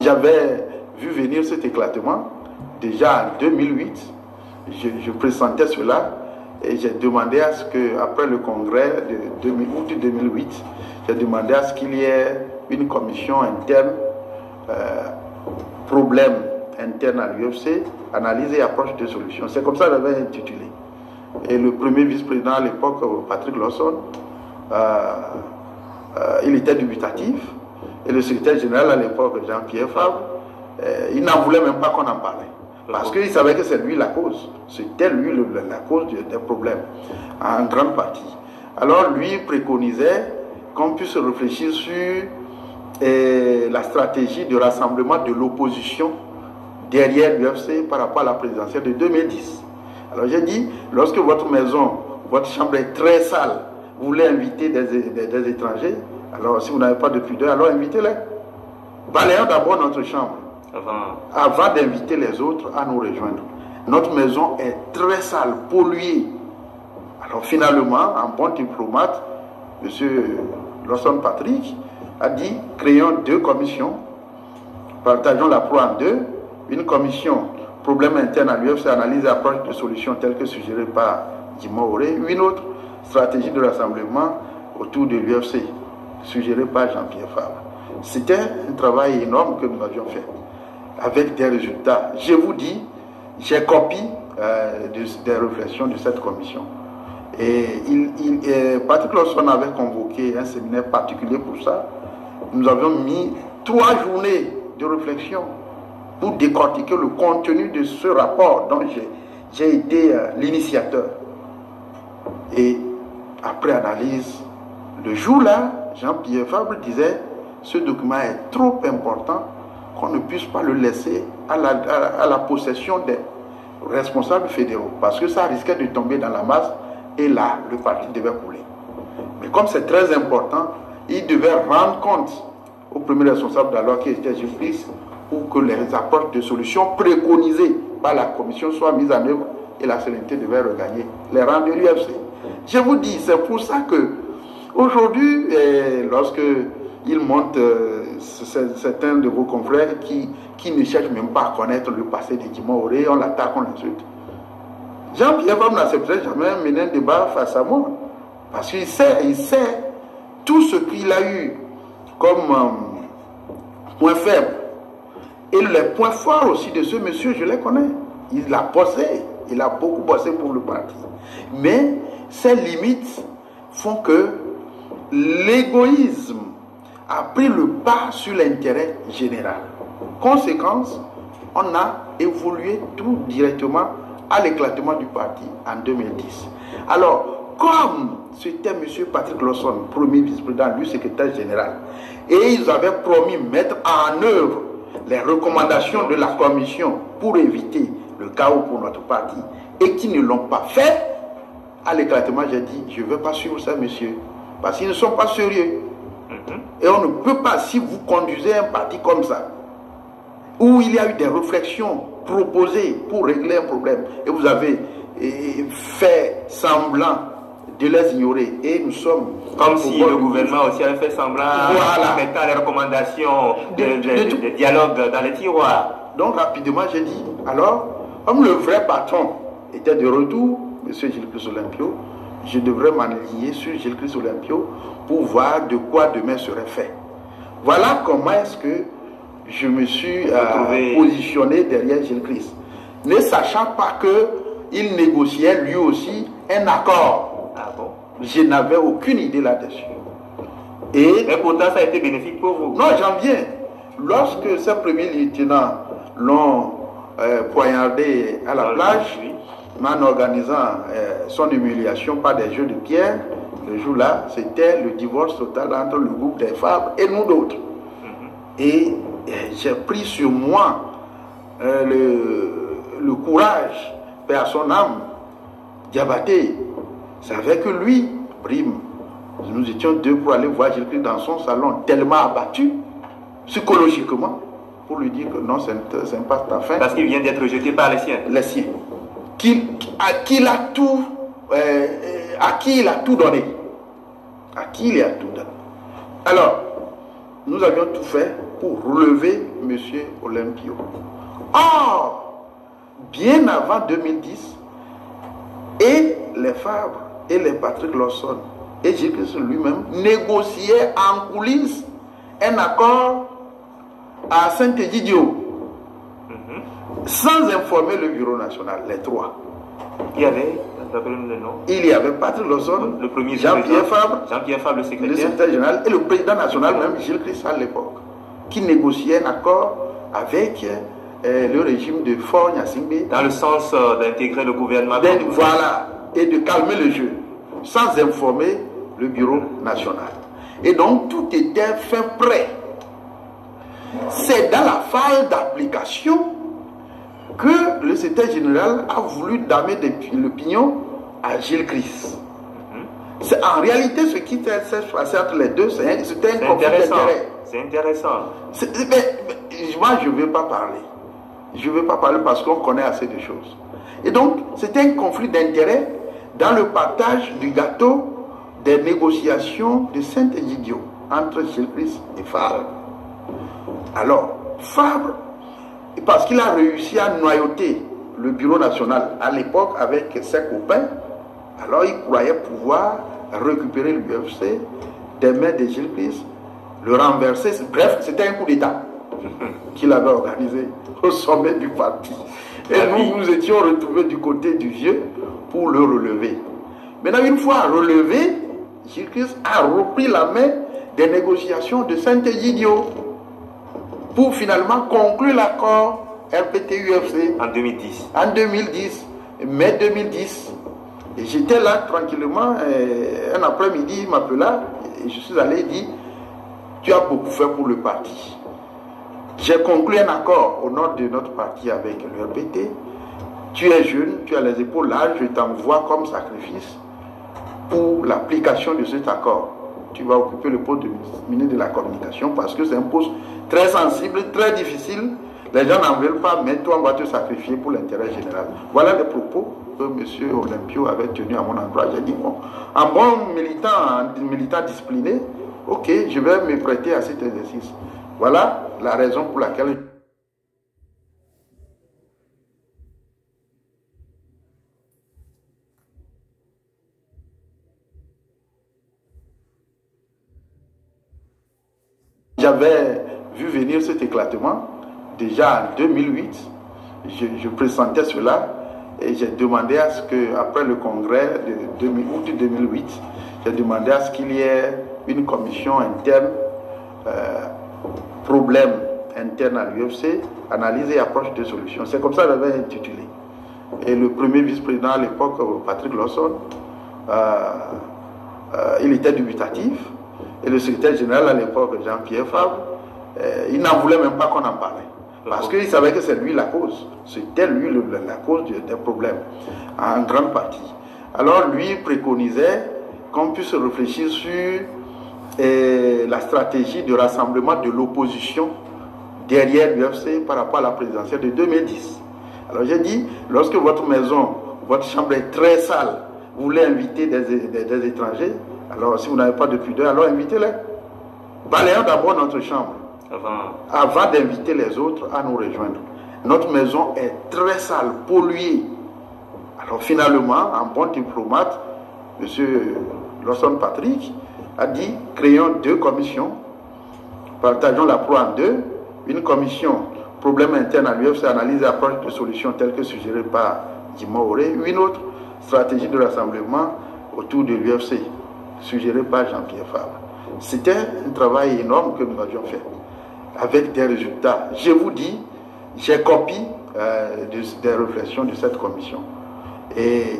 j'avais vu venir cet éclatement. Déjà en 2008, je pressentais cela et j'ai demandé à ce que, après le congrès de août 2008, j'ai demandé à ce qu'il y ait une commission interne, problème interne à l'UFC, analyse et approche de solutions. C'est comme ça que j'avais intitulé. Et le premier vice-président à l'époque, Patrick Lawson, il était dubitatif. Et le secrétaire général à l'époque, Jean-Pierre Fabre, il n'en voulait même pas qu'on en parlait. Parce qu'il savait que c'est lui la cause. C'était lui la cause des problèmes, en grande partie. Alors lui préconisait qu'on puisse réfléchir sur la stratégie de rassemblement de l'opposition derrière l'UFC par rapport à la présidentielle de 2010. Alors j'ai dit, lorsque votre maison, votre chambre est très sale, vous voulez inviter des étrangers, alors si vous n'avez pas de pudeur, alors invitez-les. Balayons d'abord notre chambre avant d'inviter les autres à nous rejoindre. Notre maison est très sale, polluée. Alors finalement, un bon diplomate, M. Lawson Patrick, a dit, créons 2 commissions, partageons la proie en 2, une commission problème interne à l'UFC, analyse et approche de solutions telles que suggérées par Djima Auré, une autre stratégie de rassemblement autour de l'UFC, suggérée par Jean-Pierre Fabre. C'était un travail énorme que nous avions fait, avec des résultats. Je vous dis, j'ai copié des réflexions de cette commission. Et Patrick Lawson avait convoqué un séminaire particulier pour ça. Nous avions mis 3 journées de réflexion pour décortiquer le contenu de ce rapport dont j'ai été l'initiateur. Et après analyse, le jour-là, Jean-Pierre Fabre disait, ce document est trop important qu'on ne puisse pas le laisser à la possession des responsables fédéraux, parce que ça risquait de tomber dans la masse, et là, le parti devait couler. Mais comme c'est très important, il devait rendre compte au premier responsable d'alors, qui était Gilles Christ, pour que les approches de solutions préconisées par la commission soient mises en œuvre, et la sérénité devait regagner les rangs de l'UFC. Je vous dis, c'est pour ça que aujourd'hui, lorsque il monte certains de vos confrères qui ne cherchent même pas à connaître le passé de Djima Auré, on l'attaque, on l'insulte. Jean-Pierre Fabre n'accepterait jamais mener un débat face à moi, parce qu'il sait tout ce qu'il a eu comme point faible. Et les points forts aussi de ce monsieur, je les connais. Il a bossé, il a beaucoup bossé pour le parti. Mais ces limites font que l'égoïsme a pris le pas sur l'intérêt général. Conséquence, on a évolué tout directement à l'éclatement du parti en 2010. Alors, comme c'était M. Patrick Lawson, premier vice-président, lui secrétaire général, et ils avaient promis mettre en œuvre les recommandations de la commission pour éviter le chaos pour notre parti, et qui ne l'ont pas fait, à l'éclatement, j'ai dit, je ne veux pas suivre ça, monsieur, parce qu'ils ne sont pas sérieux. Et on ne peut pas, si vous conduisez un parti comme ça, où il y a eu des réflexions proposées pour régler un problème, et vous avez fait semblant de les ignorer, et nous sommes... Comme si le gouvernement aussi avait fait semblant, en mettant les recommandations de dialogue dans les tiroirs. Donc rapidement, j'ai dit, alors, comme le vrai patron était de retour, M. Gilles-Christ Olympio, je devrais m'aligner sur Gilles-Christ Olympio pour voir de quoi demain serait fait. Voilà comment est-ce que je me suis positionné derrière Gilles-Christ, ne sachant pas qu'il négociait lui aussi un accord. Ah bon? Je n'avais aucune idée là-dessus. Mais pourtant, ça a été bénéfique pour vous. Non, j'en viens. Lorsque ces premiers lieutenants l'ont poignardé à la plage, en organisant son humiliation par des jeux de pierre, le jour-là, c'était le divorce total entre le groupe des Fabre et nous d'autres. Et j'ai pris sur moi le courage, paix à son âme, Diabaté. C'est avec lui, Prime. Nous étions 2 pour aller voir Gilles-Christ dans son salon, tellement abattu, psychologiquement, pour lui dire que non, c'est pas ta fin. Parce qu'il vient d'être rejeté par les siens. Les siens. À qui il a tout donné. À qui il a tout donné. Alors, nous avions tout fait pour relever M. Olympio. Or, bien avant 2010, et les Fabre et les Patrick Lawson et Gilles Christ lui-même négociaient en coulisses un accord à Saint-Egidio, sans informer le Bureau national, les trois. Il y avait, le nom. Il y avait Patrick Lawson, le premier Jean-Pierre Fabre, le secrétaire général, et le président national, même Gilles Christ à l'époque, qui négociaient un accord avec le régime de Faure Gnassingbé. Dans le sens d'intégrer le gouvernement. Voilà, et de calmer le jeu, sans informer le Bureau national. Et donc, tout était fait prêt. C'est dans la phase d'application que le secrétaire général a voulu damer l'opinion à Gilles Christ. C'est en réalité ce qui s'est passé entre les deux, c'était un conflit d'intérêt. C'est intéressant. Moi, je ne veux pas parler. Je ne veux pas parler parce qu'on connaît assez de choses. Et donc, c'était un conflit d'intérêt dans le partage du gâteau des négociations de Saint-Egidio entre Gilles Christ et Fabre. Alors, Fabre, parce qu'il a réussi à noyauter le Bureau national à l'époque avec ses copains, alors il croyait pouvoir récupérer l'UFC des mains de Gilles Christ, le renverser. Bref, c'était un coup d'État qu'il avait organisé au sommet du parti. Et nous étions retrouvés du côté du vieux pour le relever. Maintenant, une fois relevé, Gilles Christ a repris la main des négociations de Saint-Egidio pour finalement conclure l'accord RPT-UFC en 2010. En 2010, mai 2010. Et j'étais là tranquillement, un après-midi, il m'appela et je suis allé dire, tu as beaucoup fait pour le parti. J'ai conclu un accord au nom de notre parti avec le RPT. Tu es jeune, tu as les épaules larges, je t'envoie comme sacrifice pour l'application de cet accord. Tu vas occuper le poste de ministre de la communication parce que c'est un poste très sensible, très difficile. Les gens n'en veulent pas, mais toi, on va te sacrifier pour l'intérêt général. Voilà les propos que M. Olympio avait tenus à mon endroit. J'ai dit, bon, en bon militant discipliné, ok, je vais me prêter à cet exercice. Voilà la raison pour laquelle... J'avais vu venir cet éclatement. Déjà en 2008, je pressentais cela et j'ai demandé à ce que, après le congrès de août 2008, j'ai demandé à ce qu'il y ait une commission interne, problème interne à l'UFC, analyse et approche de solutions. C'est comme ça que j'avais intitulé. Et le premier vice-président à l'époque, Patrick Lawson, il était dubitatif. Et le secrétaire général à l'époque, Jean-Pierre Fabre, il n'en voulait même pas qu'on en parlait. Parce qu'il savait que c'est lui la cause. C'était lui la cause des problèmes, en grande partie. Alors lui préconisait qu'on puisse réfléchir sur la stratégie de rassemblement de l'opposition derrière l'UFC par rapport à la présidentielle de 2010. Alors j'ai dit, lorsque votre maison, votre chambre est très sale, vous voulez inviter des étrangers, alors si vous n'avez pas de pudeur, alors invitez-les. Balayons d'abord notre chambre avant d'inviter les autres à nous rejoindre. Notre maison est très sale, polluée. Alors finalement, en bon diplomate, M. Lawson Patrick a dit, créons 2 commissions, partageons la proie en 2, une commission problème interne à l'UFC, analyse et approche de solutions telles que suggérées par Jimmy Auré, une autre stratégie de rassemblement autour de l'UFC, suggérée par Jean-Pierre Fabre. C'était un travail énorme que nous avions fait, avec des résultats. Je vous dis, j'ai copié des réflexions de cette commission. Et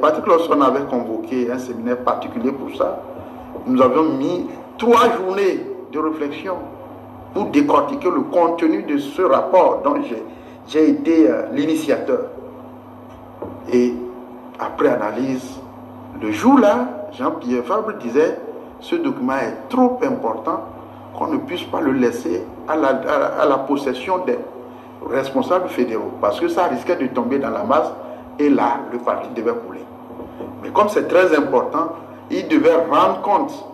Patrick Lawson avait convoqué un séminaire particulier pour ça. Nous avions mis 3 journées de réflexion pour décortiquer le contenu de ce rapport dont j'ai été l'initiateur. Et après analyse, le jour-là, Jean-Pierre Fabre disait « Ce document est trop important qu'on ne puisse pas le laisser à la possession des responsables fédéraux, parce que ça risquait de tomber dans la masse et là, le parti devait couler. Mais comme c'est très important, il devait rendre compte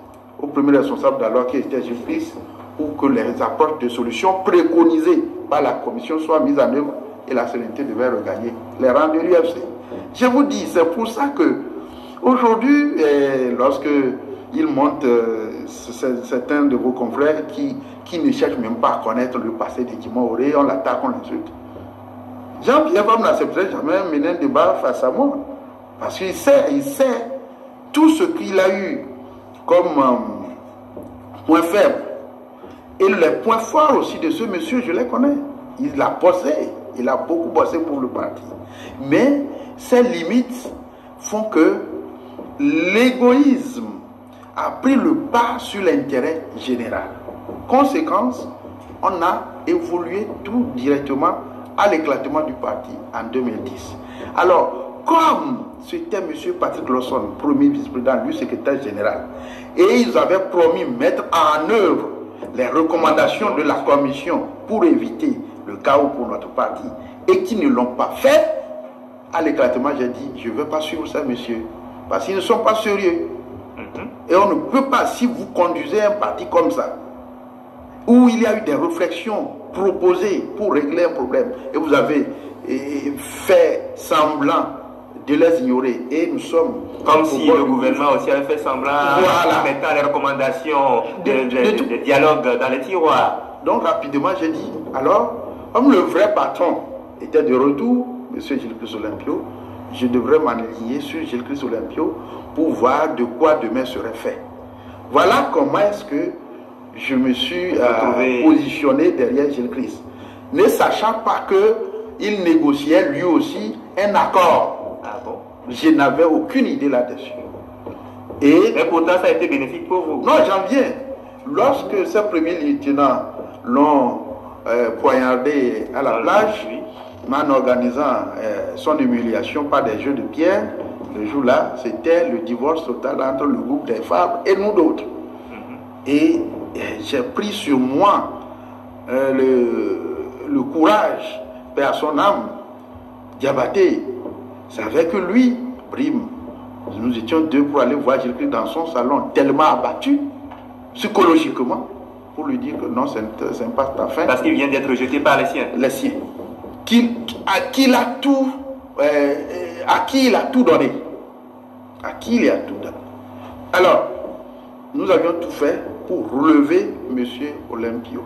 au premier responsable d'alors qui était Gilles Christ pour que les approches de solutions préconisées par la commission soient mises en œuvre et la sérénité devait regagner les rangs de l'UFC. Je vous dis, c'est pour ça que aujourd'hui, lorsque il monte certains de vos confrères qui ne cherchent même pas à connaître le passé de Djimoré, on l'attaque, on l'insulte. Jean-Pierre Fabre n'accepterait jamais mener un débat face à moi. Parce qu'il sait tout ce qu'il a eu comme point faible. Et les points forts aussi de ce monsieur, je les connais. Il a bossé, il a beaucoup bossé pour le parti. Mais ces limites font que l'égoïsme a pris le pas sur l'intérêt général. Conséquence, on a évolué tout directement à l'éclatement du parti en 2010. Alors, comme c'était M. Patrick Lawson, premier vice-président, lui secrétaire général, et ils avaient promis mettre en œuvre les recommandations de la commission pour éviter le chaos pour notre parti, et qui ne l'ont pas fait, à l'éclatement, j'ai dit, je ne veux pas suivre ça, monsieur, parce qu'ils ne sont pas sérieux. Et on ne peut pas, si vous conduisez un parti comme ça, où il y a eu des réflexions proposées pour régler un problème, et vous avez fait semblant de les ignorer, et nous sommes... Comme si le gouvernement aussi avait fait semblant, en mettant les recommandations de dialogue dans les tiroirs. Donc rapidement, j'ai dit, alors, comme le vrai patron était de retour, M. Gilles-Christ Olympio, je devrais m'aligner sur Gilles-Christ Olympio pour voir de quoi demain serait fait. Voilà comment est-ce que je me suis positionné derrière Gilles-Christ, ne sachant pas qu'il négociait lui aussi un accord. Ah bon? Je n'avais aucune idée là-dessus. Mais pourtant, ça a été bénéfique pour vous. Non, j'en viens. Lorsque ces premiers lieutenants l'ont poignardé à la plage, en organisant son humiliation par des jeux de pierre, le jour-là, c'était le divorce total entre le groupe des Fabre et nous d'autres. Et j'ai pris sur moi le courage, paix à son âme, Diabaté. C'est avec lui, Brime, nous étions deux pour aller voir Gilles-Christ dans son salon, tellement abattu, psychologiquement, pour lui dire que non, c'est pas ta fin. Parce qu'il vient d'être rejeté par les siens. Les siens. À qui il a tout donné. À qui il a tout donné. Alors, nous avions tout fait pour relever M. Olympio.